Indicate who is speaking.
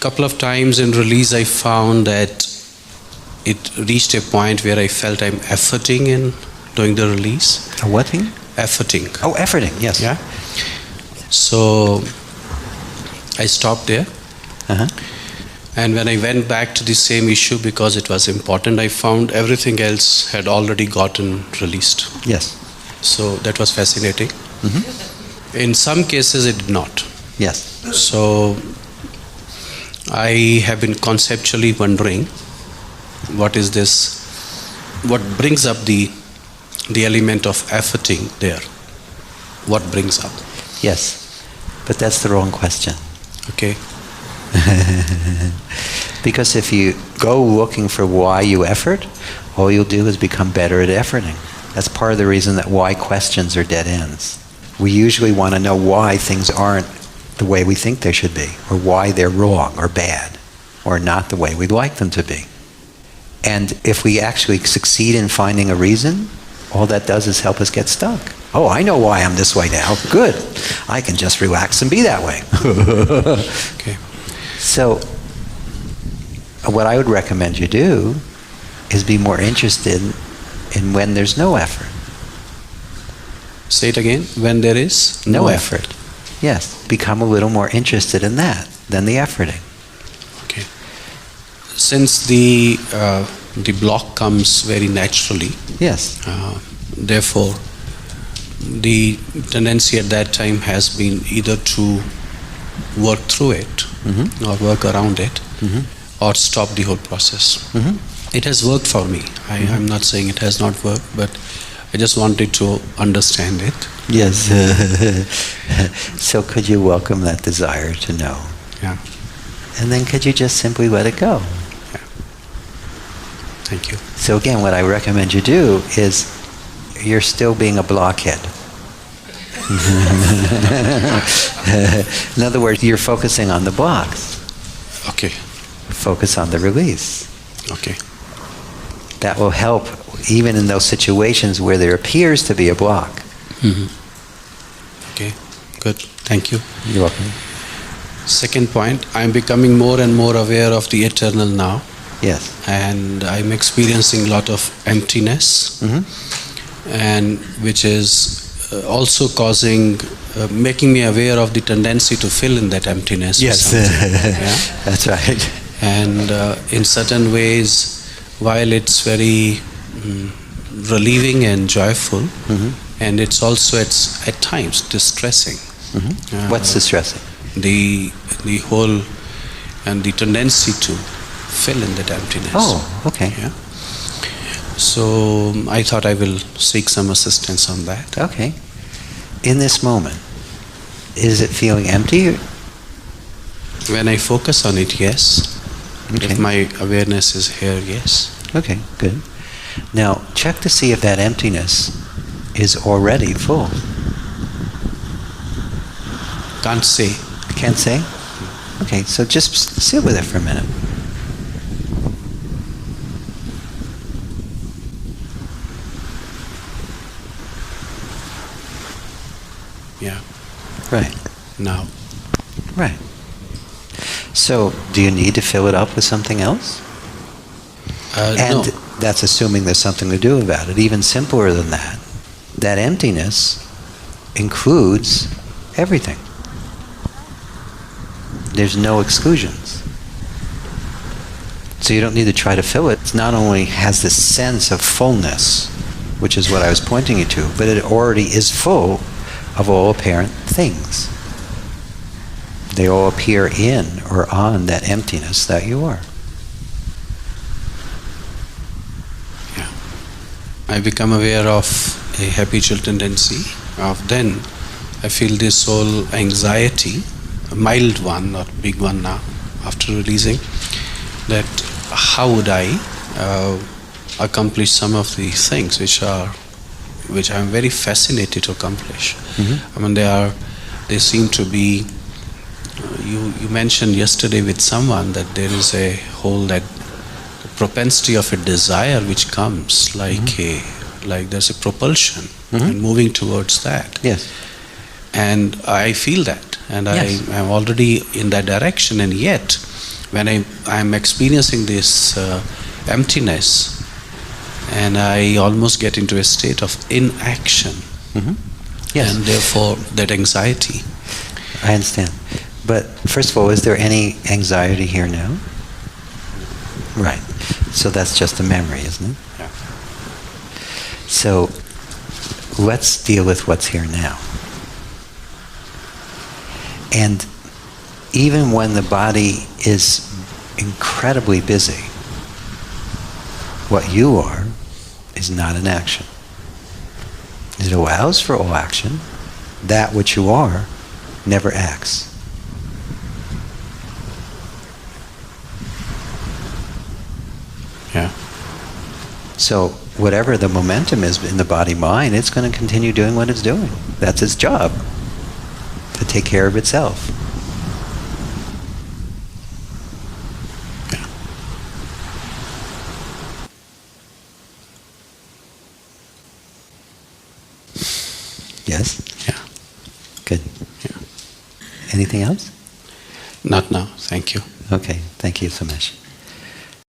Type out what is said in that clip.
Speaker 1: Couple of times in release I found that it reached a point where I felt I'm efforting in doing the release.
Speaker 2: A what thing?
Speaker 1: Efforting.
Speaker 2: Oh, efforting, yes.
Speaker 1: Yeah. So I stopped there.
Speaker 2: Uh-huh.
Speaker 1: And when I went back to the same issue because it was important, I found everything else had already gotten released.
Speaker 2: Yes.
Speaker 1: So that was fascinating. In some cases it did not.
Speaker 2: Yes.
Speaker 1: So I have been conceptually wondering what is this, what brings up the element of efforting there? What brings up?
Speaker 2: Yes. But that's the wrong question.
Speaker 1: Okay.
Speaker 2: Because if you go looking for why you effort, all you'll do is become better at efforting. That's part of the reason that why questions are dead ends. We usually want to know why things aren't the way we think they should be, or why they're wrong or bad, or not the way we'd like them to be. And if we actually succeed in finding a reason, all that does is help us get stuck. Oh, I know why I'm this way now. Good. I can just relax and be that way.
Speaker 1: Okay.
Speaker 2: So, what I would recommend you do is be more interested in when there's no effort.
Speaker 1: Say it again. When there is no effort.
Speaker 2: Yes. Become a little more interested in that than the efforting.
Speaker 1: Okay. Since the block comes very naturally.
Speaker 2: Yes.
Speaker 1: Therefore, the tendency at that time has been either to work through it or work around it or stop the whole process. It has worked for me. I'm not saying it has not worked, but I just wanted to understand it.
Speaker 2: Yes. So could you welcome that desire to know?
Speaker 1: Yeah.
Speaker 2: And then could you just simply let it go?
Speaker 1: Yeah. Thank you.
Speaker 2: So again, what I recommend you do is, you're still being a blockhead. In other words, you're focusing on the blocks.
Speaker 1: Okay.
Speaker 2: Focus on the release.
Speaker 1: Okay.
Speaker 2: That will help even in those situations where there appears to be a block.
Speaker 1: Okay. Good. Thank you.
Speaker 2: You're welcome.
Speaker 1: Second point, I'm becoming more and more aware of the eternal now.
Speaker 2: Yes.
Speaker 1: And I'm experiencing a lot of emptiness, and which is also causing, making me aware of the tendency to fill in that emptiness.
Speaker 2: Yes.
Speaker 1: Yeah?
Speaker 2: That's right.
Speaker 1: And in certain ways, while it's very relieving and joyful, and it's also at times distressing.
Speaker 2: What's distressing?
Speaker 1: The whole and the tendency to fill in that emptiness.
Speaker 2: Oh, okay.
Speaker 1: Yeah. So I thought I will seek some assistance on that.
Speaker 2: Okay. In this moment, is it feeling empty?
Speaker 1: When I focus on it, yes.
Speaker 2: Okay.
Speaker 1: If my awareness is here, yes.
Speaker 2: Okay, good. Now, check to see if that emptiness is already full.
Speaker 1: Can't say.
Speaker 2: Can't say? Okay, so just sit with it for a minute.
Speaker 1: Yeah.
Speaker 2: Right.
Speaker 1: Now.
Speaker 2: Right. So, do you need to fill it up with something else? And
Speaker 1: No.
Speaker 2: that's assuming there's something to do about it. Even simpler than that, that emptiness includes everything. There's no exclusions. So you don't need to try to fill it. It not only has this sense of fullness, which is what I was pointing you to, but it already is full of all apparent things. They all appear in or on that emptiness that you are.
Speaker 1: Yeah. I become aware of a habitual tendency of then I feel this whole anxiety, a mild one, not big one now, after releasing, that how would I accomplish some of the things which I'm very fascinated to accomplish. I mean, they seem to be, you mentioned yesterday with someone that there is a whole that propensity of a desire which comes like there's a propulsion and moving towards that.
Speaker 2: Yes.
Speaker 1: And I feel that, and yes. I am already in that direction, and yet when I'm experiencing this emptiness, and I almost get into a state of inaction,
Speaker 2: Yes.
Speaker 1: and therefore that anxiety.
Speaker 2: I understand. But first of all, is there any anxiety here now? Right. So that's just a memory, isn't it?
Speaker 1: Yeah.
Speaker 2: So let's deal with what's here now. And even when the body is incredibly busy, what you are is not an action. It allows for all action. That which you are never acts.
Speaker 1: Yeah.
Speaker 2: So whatever the momentum is in the body-mind, it's going to continue doing what it's doing. That's its job, to take care of itself.
Speaker 1: Yeah.
Speaker 2: Yes?
Speaker 1: Yeah.
Speaker 2: Good.
Speaker 1: Yeah.
Speaker 2: Anything else?
Speaker 1: Not now. Thank you.
Speaker 2: Okay. Thank you so much.